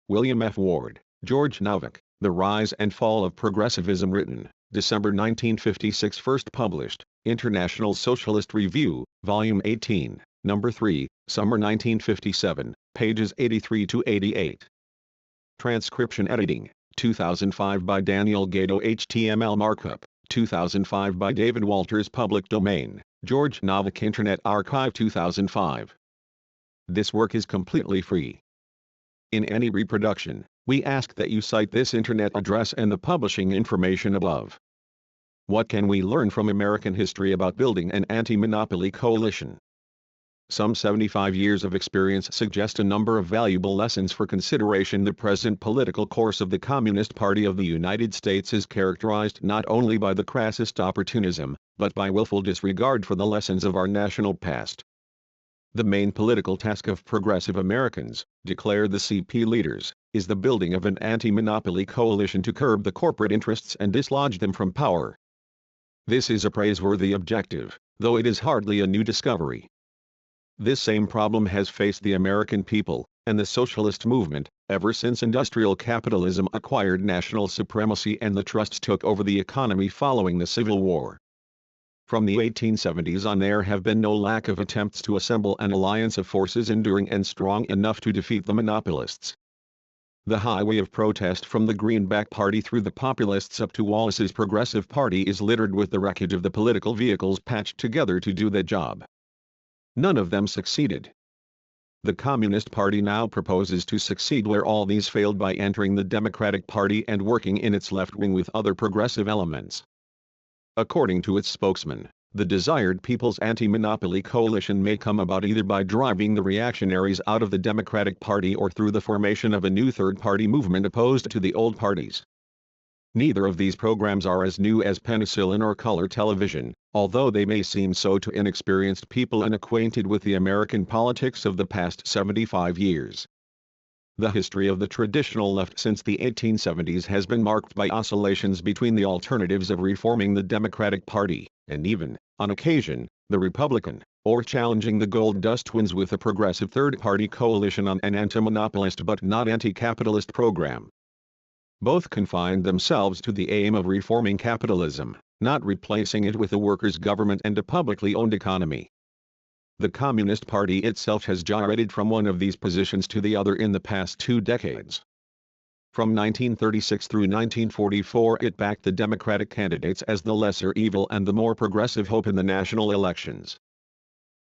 William F. Ward, George Novack, The Rise and Fall of Progressivism, written, December 1956, first published, International Socialist Review, Volume 18, Number 3, Summer 1957, pages 83 to 88. Transcription editing, 2005 by Daniel Gato. HTML markup, 2005 by David Walters. Public domain, George Novack. Internet Archive 2005. This work is completely free. In any reproduction, we ask that you cite this internet address and the publishing information above. What can we learn from American history about building an anti-monopoly coalition? Some 75 years of experience suggest a number of valuable lessons for consideration. The present political course of the Communist Party of the United States is characterized not only by the crassest opportunism, but by willful disregard for the lessons of our national past. The main political task of progressive Americans, declare the CP leaders, is the building of an anti-monopoly coalition to curb the corporate interests and dislodge them from power. This is a praiseworthy objective, though it is hardly a new discovery. This same problem has faced the American people, and the socialist movement, ever since industrial capitalism acquired national supremacy and the trusts took over the economy following the Civil War. From the 1870s on, there have been no lack of attempts to assemble an alliance of forces enduring and strong enough to defeat the monopolists. The highway of protest from the Greenback Party through the Populists up to Wallace's Progressive Party is littered with the wreckage of the political vehicles patched together to do that job. None of them succeeded. The Communist Party now proposes to succeed where all these failed, by entering the Democratic Party and working in its left wing with other progressive elements. According to its spokesman, the desired People's Anti-Monopoly Coalition may come about either by driving the reactionaries out of the Democratic Party or through the formation of a new third-party movement opposed to the old parties. Neither of these programs are as new as penicillin or color television, although they may seem so to inexperienced people unacquainted with the American politics of the past 75 years. The history of the traditional left since the 1870s has been marked by oscillations between the alternatives of reforming the Democratic Party, and even, on occasion, the Republican, or challenging the Gold Dust Twins with a progressive third-party coalition on an anti-monopolist but not anti-capitalist program. Both confined themselves to the aim of reforming capitalism, not replacing it with a workers' government and a publicly owned economy. The Communist Party itself has gyrated from one of these positions to the other in the past 2 decades. From 1936 through 1944 it backed the Democratic candidates as the lesser evil and the more progressive hope in the national elections.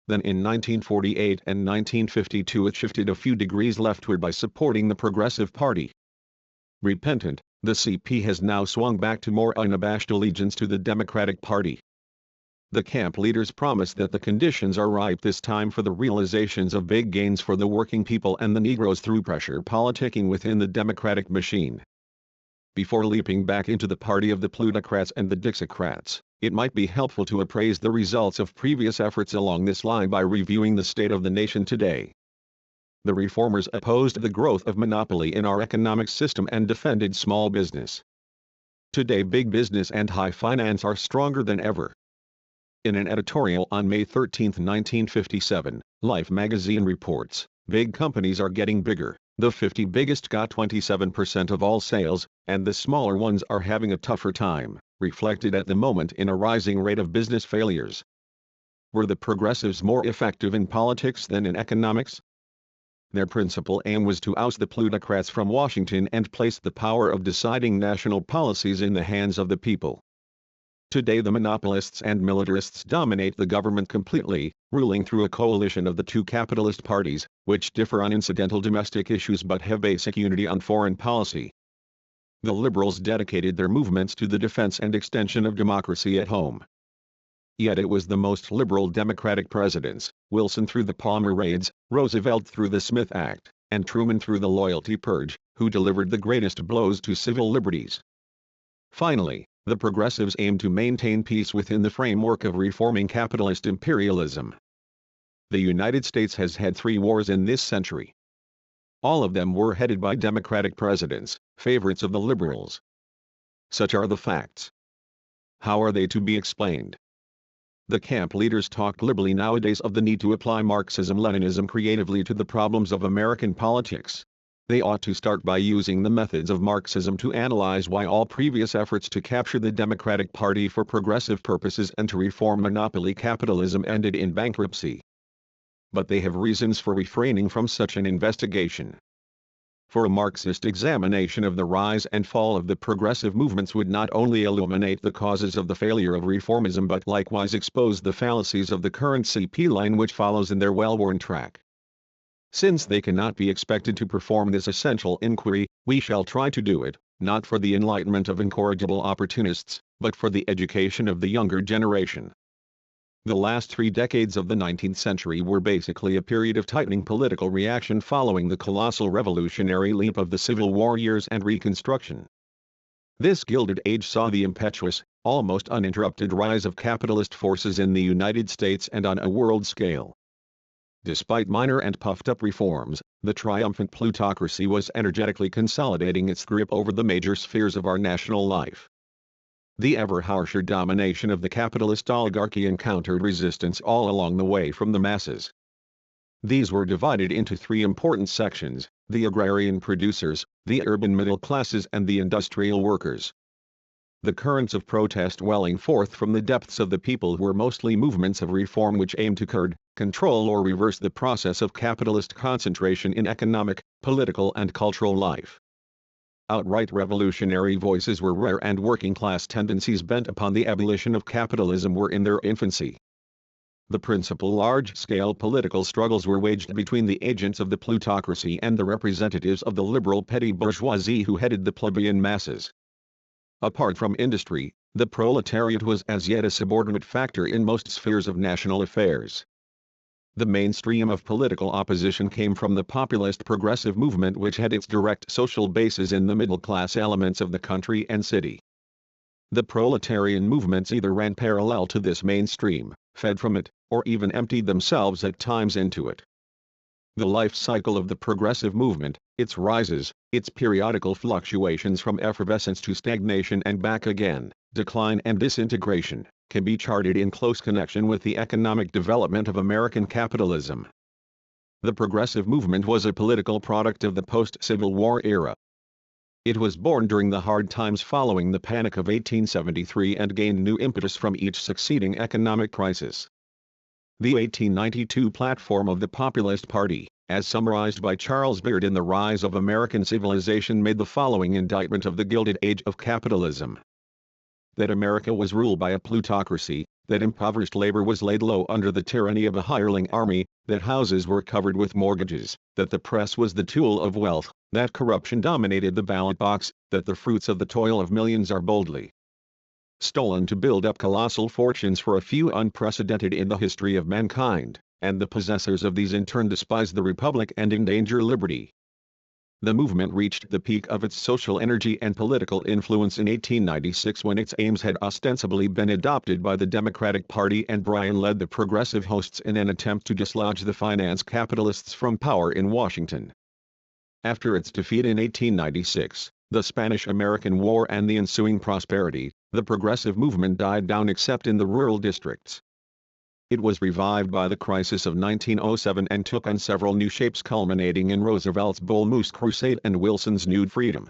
Then in 1948 and 1952 it shifted a few degrees leftward by supporting the Progressive Party. Repentant, the CP has now swung back to more unabashed allegiance to the Democratic Party. The camp leaders promise that the conditions are ripe this time for the realizations of big gains for the working people and the Negroes through pressure politicking within the Democratic machine. Before leaping back into the party of the plutocrats and the Dixiecrats, it might be helpful to appraise the results of previous efforts along this line by reviewing the state of the nation today. The reformers opposed the growth of monopoly in our economic system and defended small business. Today big business and high finance are stronger than ever. In an editorial on May 13, 1957, Life magazine reports, big companies are getting bigger, the 50 biggest got 27% of all sales, and the smaller ones are having a tougher time, reflected at the moment in a rising rate of business failures. Were the progressives more effective in politics than in economics? Their principal aim was to oust the plutocrats from Washington and place the power of deciding national policies in the hands of the people. Today the monopolists and militarists dominate the government completely, ruling through a coalition of the two capitalist parties, which differ on incidental domestic issues but have basic unity on foreign policy. The liberals dedicated their movements to the defense and extension of democracy at home. Yet it was the most liberal Democratic presidents, Wilson through the Palmer Raids, Roosevelt through the Smith Act, and Truman through the Loyalty Purge, who delivered the greatest blows to civil liberties. Finally, the progressives aim to maintain peace within the framework of reforming capitalist imperialism. The United States has had 3 wars in this century. All of them were headed by Democratic presidents, favorites of the liberals. Such are the facts. How are they to be explained? The camp leaders talk glibly nowadays of the need to apply Marxism-Leninism creatively to the problems of American politics. They ought to start by using the methods of Marxism to analyze why all previous efforts to capture the Democratic Party for progressive purposes and to reform monopoly capitalism ended in bankruptcy. But they have reasons for refraining from such an investigation. For a Marxist examination of the rise and fall of the progressive movements would not only illuminate the causes of the failure of reformism but likewise expose the fallacies of the current CP line which follows in their well-worn track. Since they cannot be expected to perform this essential inquiry, we shall try to do it, not for the enlightenment of incorrigible opportunists, but for the education of the younger generation. The last 3 decades of the 19th century were basically a period of tightening political reaction following the colossal revolutionary leap of the Civil War years and Reconstruction. This Gilded Age saw the impetuous, almost uninterrupted rise of capitalist forces in the United States and on a world scale. Despite minor and puffed-up reforms, the triumphant plutocracy was energetically consolidating its grip over the major spheres of our national life. The ever harsher domination of the capitalist oligarchy encountered resistance all along the way from the masses. These were divided into 3 important sections: the agrarian producers, the urban middle classes and the industrial workers. The currents of protest welling forth from the depths of the people were mostly movements of reform which aimed to curb, control or reverse the process of capitalist concentration in economic, political and cultural life. Outright revolutionary voices were rare and working-class tendencies bent upon the abolition of capitalism were in their infancy. The principal large-scale political struggles were waged between the agents of the plutocracy and the representatives of the liberal petty bourgeoisie who headed the plebeian masses. Apart from industry, the proletariat was as yet a subordinate factor in most spheres of national affairs. The mainstream of political opposition came from the populist progressive movement which had its direct social basis in the middle-class elements of the country and city. The proletarian movements either ran parallel to this mainstream, fed from it, or even emptied themselves at times into it. The life cycle of the progressive movement, its rises, its periodical fluctuations from effervescence to stagnation and back again, decline and disintegration, can be charted in close connection with the economic development of American capitalism. The progressive movement was a political product of the post-Civil War era. It was born during the hard times following the Panic of 1873 and gained new impetus from each succeeding economic crisis. The 1892 platform of the Populist Party, as summarized by Charles Beard in The Rise of American Civilization, made the following indictment of the Gilded Age of capitalism: that America was ruled by a plutocracy, that impoverished labor was laid low under the tyranny of a hireling army, that houses were covered with mortgages, that the press was the tool of wealth, that corruption dominated the ballot box, that the fruits of the toil of millions are boldly stolen to build up colossal fortunes for a few, unprecedented in the history of mankind, and the possessors of these in turn despise the republic and endanger liberty. The movement reached the peak of its social energy and political influence in 1896 when its aims had ostensibly been adopted by the Democratic Party and Bryan led the progressive hosts in an attempt to dislodge the finance capitalists from power in Washington. After its defeat in 1896, the Spanish-American War and the ensuing prosperity, the progressive movement died down except in the rural districts. It was revived by the crisis of 1907 and took on several new shapes, culminating in Roosevelt's Bull Moose Crusade and Wilson's New Freedom.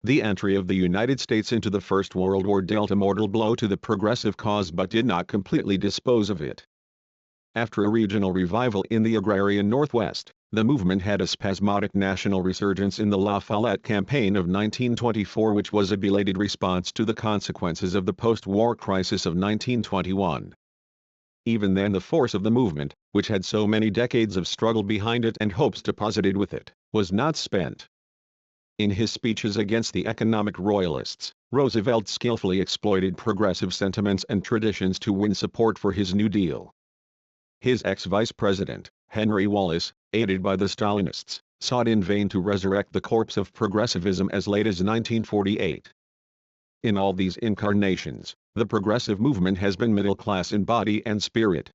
The entry of the United States into the First World War dealt a mortal blow to the progressive cause but did not completely dispose of it. After a regional revival in the agrarian Northwest, the movement had a spasmodic national resurgence in the La Follette Campaign of 1924, which was a belated response to the consequences of the post-war crisis of 1921. Even then the force of the movement, which had so many decades of struggle behind it and hopes deposited with it, was not spent. In his speeches against the economic royalists, Roosevelt skillfully exploited progressive sentiments and traditions to win support for his New Deal. His ex-vice president, Henry Wallace, aided by the Stalinists, sought in vain to resurrect the corpse of progressivism as late as 1948. In all these incarnations, the progressive movement has been middle class in body and spirit.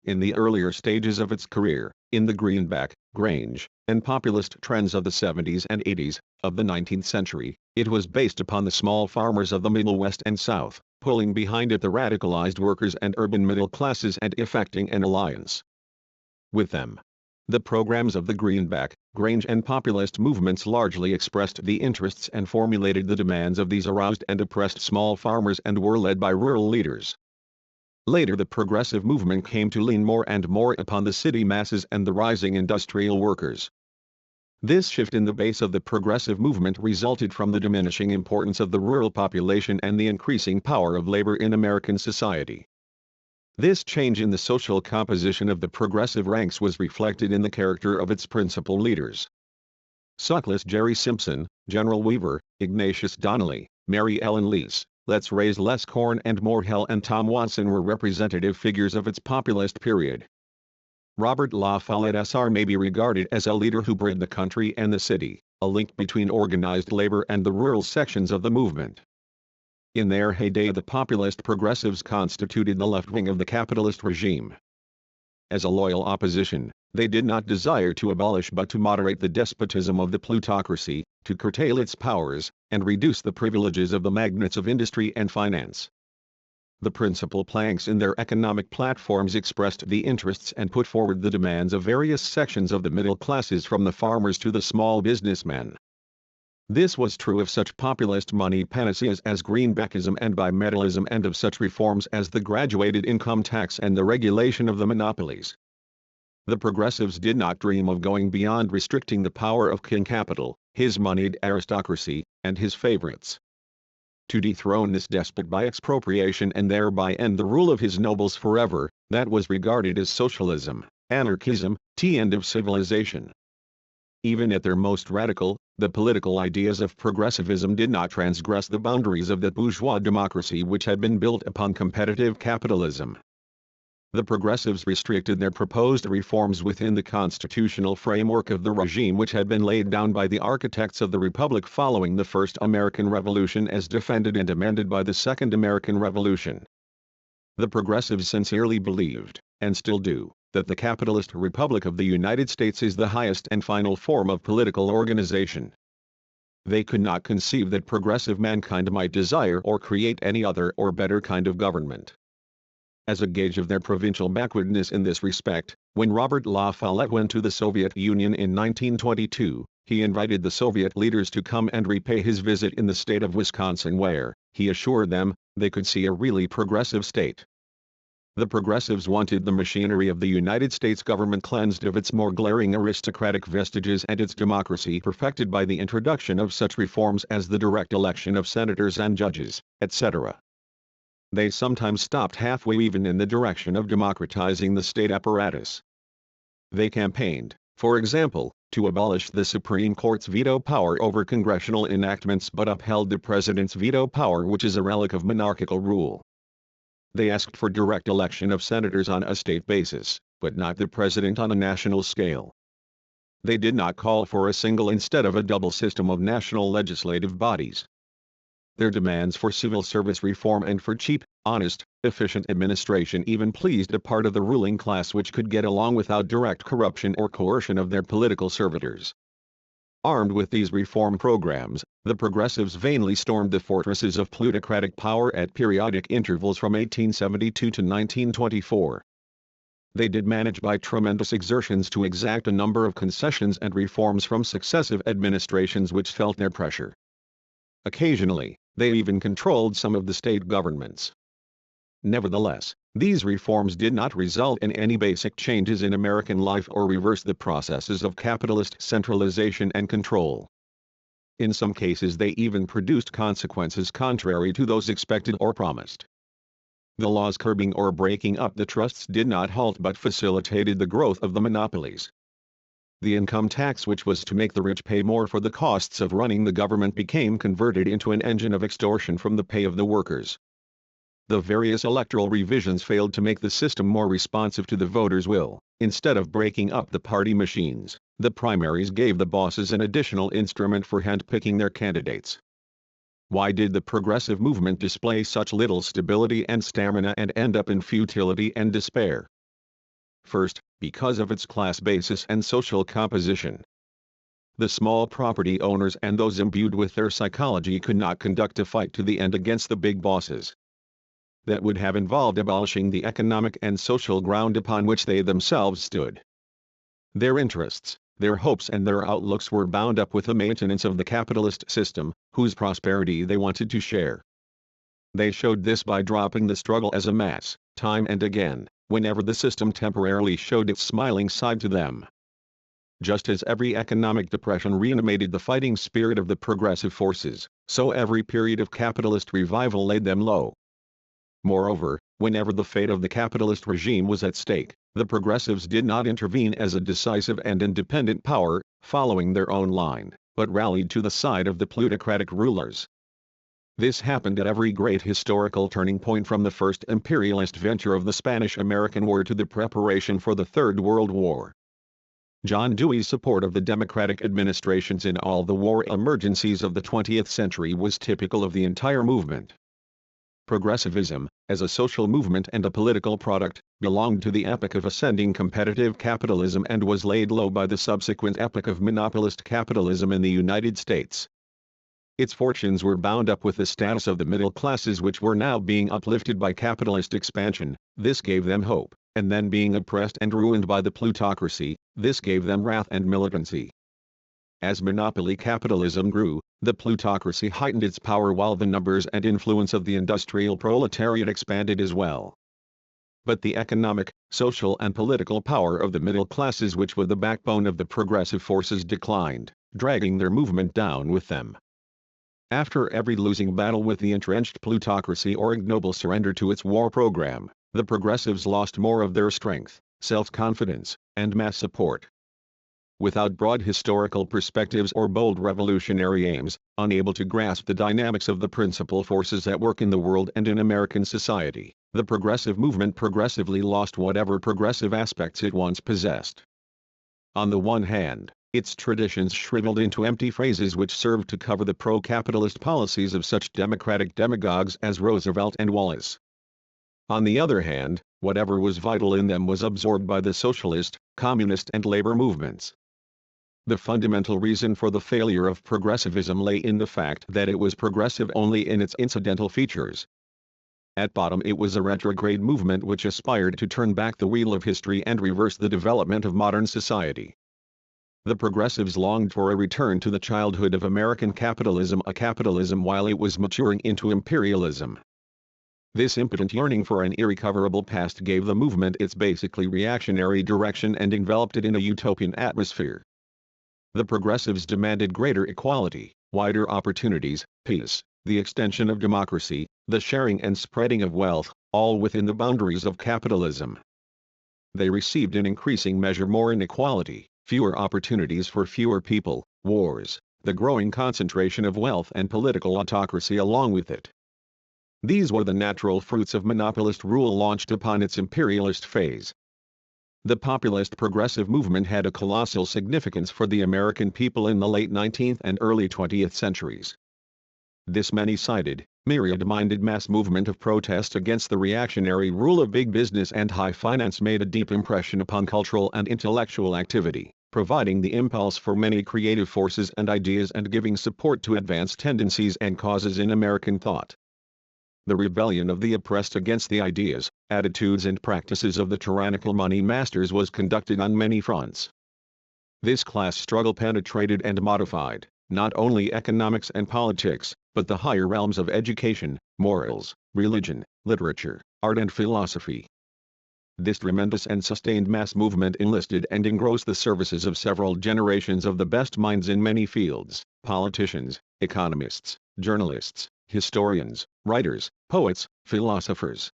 In the earlier stages of its career, in the greenback, Grange, and populist trends of the 70s and 80s of the 19th century, it was based upon the small farmers of the Middle West and South, pulling behind it the radicalized workers and urban middle classes and effecting an alliance with them. The programs of the Greenback, Grange and populist movements largely expressed the interests and formulated the demands of these aroused and oppressed small farmers and were led by rural leaders. Later the progressive movement came to lean more and more upon the city masses and the rising industrial workers. This shift in the base of the progressive movement resulted from the diminishing importance of the rural population and the increasing power of labor in American society. This change in the social composition of the progressive ranks was reflected in the character of its principal leaders. Sutcliffe Jerry Simpson, General Weaver, Ignatius Donnelly, Mary Ellen Lease, Let's Raise Less Corn and More Hell and Tom Watson were representative figures of its populist period. Robert La Follette Sr. may be regarded as a leader who bridged the country and the city, a link between organized labor and the rural sections of the movement. In their heyday the populist progressives constituted the left wing of the capitalist regime. As a loyal opposition, they did not desire to abolish but to moderate the despotism of the plutocracy, to curtail its powers, and reduce the privileges of the magnates of industry and finance. The principal planks in their economic platforms expressed the interests and put forward the demands of various sections of the middle classes from the farmers to the small businessmen. This was true of such populist money panaceas as Greenbackism and bimetallism and of such reforms as the graduated income tax and the regulation of the monopolies. The progressives did not dream of going beyond restricting the power of King Capital, his moneyed aristocracy, and his favorites. To dethrone this despot by expropriation and thereby end the rule of his nobles forever, that was regarded as socialism, anarchism, the end of civilization. Even at their most radical, the political ideas of progressivism did not transgress the boundaries of the bourgeois democracy which had been built upon competitive capitalism. The progressives restricted their proposed reforms within the constitutional framework of the regime which had been laid down by the architects of the Republic following the First American Revolution as defended and amended by the Second American Revolution. The progressives sincerely believed, and still do, that the capitalist Republic of the United States is the highest and final form of political organization. They could not conceive that progressive mankind might desire or create any other or better kind of government. As a gauge of their provincial backwardness in this respect, when Robert La Follette went to the Soviet Union in 1922, he invited the Soviet leaders to come and repay his visit in the state of Wisconsin where, he assured them, they could see a really progressive state. The progressives wanted the machinery of the United States government cleansed of its more glaring aristocratic vestiges and its democracy perfected by the introduction of such reforms as the direct election of senators and judges, etc. They sometimes stopped halfway even in the direction of democratizing the state apparatus. They campaigned, for example, to abolish the Supreme Court's veto power over congressional enactments but upheld the president's veto power which is a relic of monarchical rule. They asked for direct election of senators on a state basis, but not the president on a national scale. They did not call for a single instead of a double system of national legislative bodies. Their demands for civil service reform and for cheap, honest, efficient administration even pleased a part of the ruling class which could get along without direct corruption or coercion of their political servitors. Armed with these reform programs, the progressives vainly stormed the fortresses of plutocratic power at periodic intervals from 1872 to 1924. They did manage by tremendous exertions to exact a number of concessions and reforms from successive administrations which felt their pressure. Occasionally, they even controlled some of the state governments. Nevertheless, these reforms did not result in any basic changes in American life or reverse the processes of capitalist centralization and control. In some cases they even produced consequences contrary to those expected or promised. The laws curbing or breaking up the trusts did not halt but facilitated the growth of the monopolies. The income tax which was to make the rich pay more for the costs of running the government became converted into an engine of extortion from the pay of the workers. The various electoral revisions failed to make the system more responsive to the voters' will. Instead of breaking up the party machines, the primaries gave the bosses an additional instrument for handpicking their candidates. Why did the progressive movement display such little stability and stamina and end up in futility and despair? First, because of its class basis and social composition. The small property owners and those imbued with their psychology could not conduct a fight to the end against the big bosses. That would have involved abolishing the economic and social ground upon which they themselves stood. Their interests, their hopes and their outlooks were bound up with the maintenance of the capitalist system, whose prosperity they wanted to share. They showed this by dropping the struggle as a mass, time and again, whenever the system temporarily showed its smiling side to them. Just as every economic depression reanimated the fighting spirit of the progressive forces, so every period of capitalist revival laid them low. Moreover, whenever the fate of the capitalist regime was at stake, the progressives did not intervene as a decisive and independent power, following their own line, but rallied to the side of the plutocratic rulers. This happened at every great historical turning point, from the first imperialist venture of the Spanish-American War to the preparation for the Third World War. John Dewey's support of the democratic administrations in all the war emergencies of the 20th century was typical of the entire movement. Progressivism, as a social movement and a political product, belonged to the epoch of ascending competitive capitalism and was laid low by the subsequent epoch of monopolist capitalism in the United States. Its fortunes were bound up with the status of the middle classes, which were now being uplifted by capitalist expansion. This gave them hope, and then being oppressed and ruined by the plutocracy, this gave them wrath and militancy. As monopoly capitalism grew, the plutocracy heightened its power while the numbers and influence of the industrial proletariat expanded as well. But the economic, social and political power of the middle classes, which were the backbone of the progressive forces, declined, dragging their movement down with them. After every losing battle with the entrenched plutocracy or ignoble surrender to its war program, the progressives lost more of their strength, self-confidence, and mass support. Without broad historical perspectives or bold revolutionary aims, unable to grasp the dynamics of the principal forces at work in the world and in American society, the progressive movement progressively lost whatever progressive aspects it once possessed. On the one hand, its traditions shriveled into empty phrases which served to cover the pro-capitalist policies of such democratic demagogues as Roosevelt and Wallace. On the other hand, whatever was vital in them was absorbed by the socialist, communist and labor movements. The fundamental reason for the failure of progressivism lay in the fact that it was progressive only in its incidental features. At bottom it was a retrograde movement which aspired to turn back the wheel of history and reverse the development of modern society. The progressives longed for a return to the childhood of American capitalism, a capitalism while it was maturing into imperialism. This impotent yearning for an irrecoverable past gave the movement its basically reactionary direction and enveloped it in a utopian atmosphere. The progressives demanded greater equality, wider opportunities, peace, the extension of democracy, the sharing and spreading of wealth, all within the boundaries of capitalism. They received in increasing measure more inequality, fewer opportunities for fewer people, wars, the growing concentration of wealth and political autocracy along with it. These were the natural fruits of monopolist rule launched upon its imperialist phase. The populist progressive movement had a colossal significance for the American people in the late 19th and early 20th centuries. This many-sided, myriad-minded mass movement of protest against the reactionary rule of big business and high finance made a deep impression upon cultural and intellectual activity, providing the impulse for many creative forces and ideas and giving support to advanced tendencies and causes in American thought. The rebellion of the oppressed against the ideas, attitudes and practices of the tyrannical money masters was conducted on many fronts. This class struggle penetrated and modified, not only economics and politics, but the higher realms of education, morals, religion, literature, art and philosophy. This tremendous and sustained mass movement enlisted and engrossed the services of several generations of the best minds in many fields: politicians, economists, journalists, historians, writers, poets, philosophers.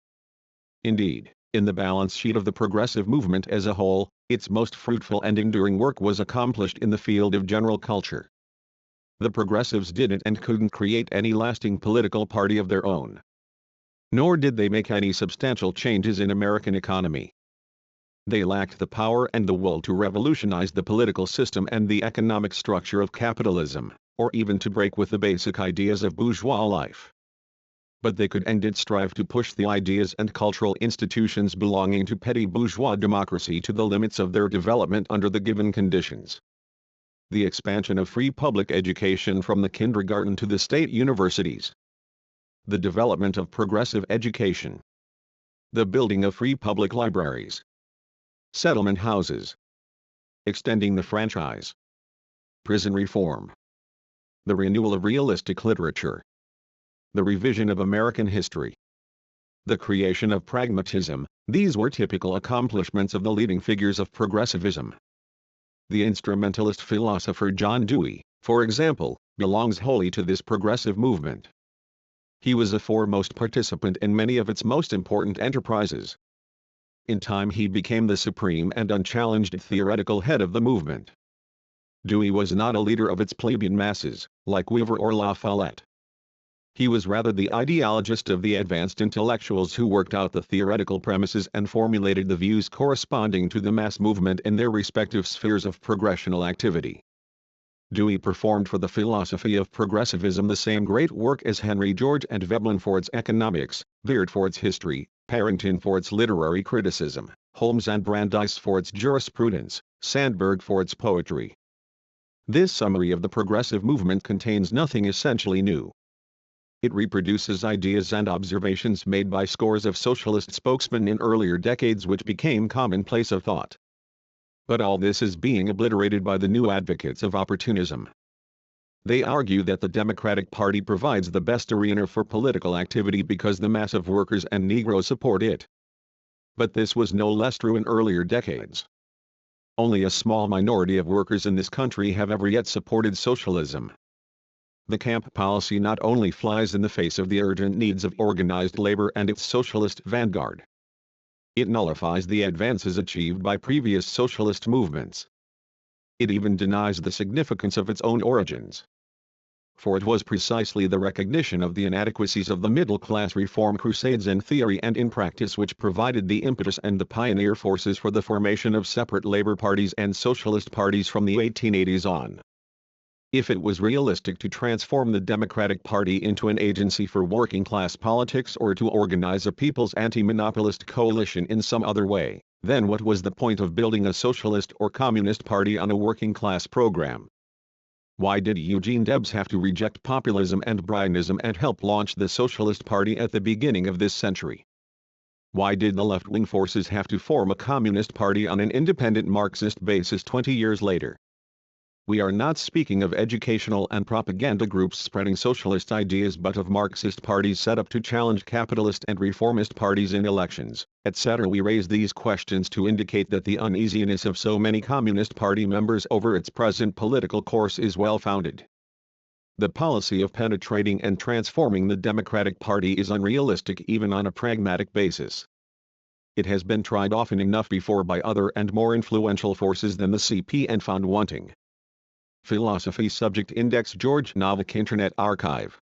Indeed, in the balance sheet of the progressive movement as a whole, its most fruitful and enduring work was accomplished in the field of general culture. The progressives didn't and couldn't create any lasting political party of their own. Nor did they make any substantial changes in American economy. They lacked the power and the will to revolutionize the political system and the economic structure of capitalism, or even to break with the basic ideas of bourgeois life. But they could and did strive to push the ideas and cultural institutions belonging to petty bourgeois democracy to the limits of their development under the given conditions. The expansion of free public education from the kindergarten to the state universities. The development of progressive education. The building of free public libraries. Settlement houses. extending the franchise, prison reform, the renewal of realistic literature, the revision of American history, the creation of pragmatism. These were typical accomplishments of the leading figures of progressivism. The instrumentalist philosopher John Dewey, for example, belongs wholly to this progressive movement. He was a foremost participant in many of its most important enterprises. In time he became the supreme and unchallenged theoretical head of the movement. Dewey was not a leader of its plebeian masses, like Weaver or La Follette. He was rather the ideologist of the advanced intellectuals who worked out the theoretical premises and formulated the views corresponding to the mass movement in their respective spheres of progressional activity. Dewey performed for the philosophy of progressivism the same great work as Henry George and Veblen for its economics, Beard for its history, Parrington for its literary criticism, Holmes and Brandeis for its jurisprudence, Sandburg for its poetry. This summary of the progressive movement contains nothing essentially new. It reproduces ideas and observations made by scores of socialist spokesmen in earlier decades which became commonplace of thought. But all this is being obliterated by the new advocates of opportunism. They argue that the Democratic Party provides the best arena for political activity because the mass of workers and Negroes support it. But this was no less true in earlier decades. Only a small minority of workers in this country have ever yet supported socialism. The camp policy not only flies in the face of the urgent needs of organized labor and its socialist vanguard. It nullifies the advances achieved by previous socialist movements. It even denies the significance of its own origins. For it was precisely the recognition of the inadequacies of the middle-class reform crusades in theory and in practice which provided the impetus and the pioneer forces for the formation of separate labor parties and socialist parties from the 1880s on. If it was realistic to transform the Democratic Party into an agency for working-class politics or to organize a people's anti-monopolist coalition in some other way, then what was the point of building a socialist or communist party on a working-class program? Why did Eugene Debs have to reject populism and Bryanism and help launch the Socialist Party at the beginning of this century? Why did the left-wing forces have to form a communist party on an independent Marxist basis 20 years later? We are not speaking of educational and propaganda groups spreading socialist ideas but of Marxist parties set up to challenge capitalist and reformist parties in elections, etc. We raise these questions to indicate that the uneasiness of so many Communist Party members over its present political course is well-founded. The policy of penetrating and transforming the Democratic Party is unrealistic even on a pragmatic basis. It has been tried often enough before by other and more influential forces than the CP and found wanting. Philosophy Subject Index George Novack Internet Archive